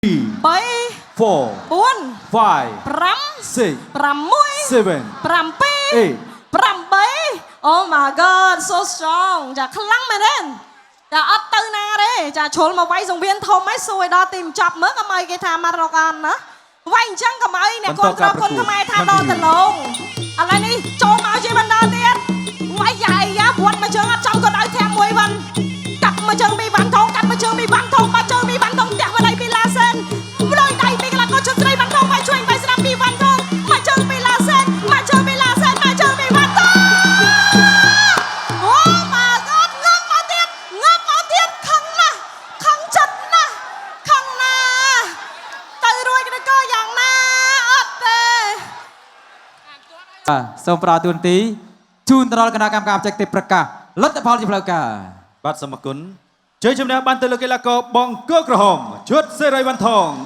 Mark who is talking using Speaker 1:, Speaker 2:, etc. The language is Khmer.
Speaker 1: 3 4
Speaker 2: 4
Speaker 1: 5
Speaker 2: 5
Speaker 1: 6
Speaker 2: 6
Speaker 1: 7
Speaker 2: 7 8 Oh my god so strong ចាខ្លាំងមែនទេចាអត់ទៅណាទេចាជ្រុលមកវាយសង្វៀនធំឯងសួយដល់ទីបញ្ចប់មើលកុំឲ្យគេថាមករកអានណាវាយអញ្ចឹងកុំឲ្យអ្នកគ្រប់គ្រងគុណខ្មែរថាដល់ដលងឥឡូវនេះចូលមកជាបណ្ដាទៀតវាយយ៉ាយ៉ាវត្តមកជើងអត់ចំគាត់ឲ្យធាក់មួយវ៉ាន់កាត់មកជើងមីវ៉ាន់ថងកាត់មកជើងមីវ៉ាន់ថងមកជើងមីវ៉ាន់ថងតាក់មកដៃពីឡាសែនដោយដៃពីកន្លះក៏ជើងស្រីវ៉ាន់ថងមកជួយបាយស្ដាប់មីវ៉ាន់ថងមកជើងពីឡាសែនមកជើងពីឡាសែនមកជើងមីវ៉ាន់ថងអូម៉ាកតងើបមកទៀតខឹងណាស់ខឹងចិត្តណាស់ខឹងណាស់ទៅរួយក៏យ៉ាងណាអត់ទេ
Speaker 3: សូមប្រោទួនទីជូនដល់គណៈកម្មការបច្ចេកទេសប្រកាសលទ្ធផលជាផ្លូវការ
Speaker 1: បាទសូមអរគុណជ័យជំនះបានទៅលើកីឡាករបង្គោលក្រហមជុតសេរីវ៉ាន់ថង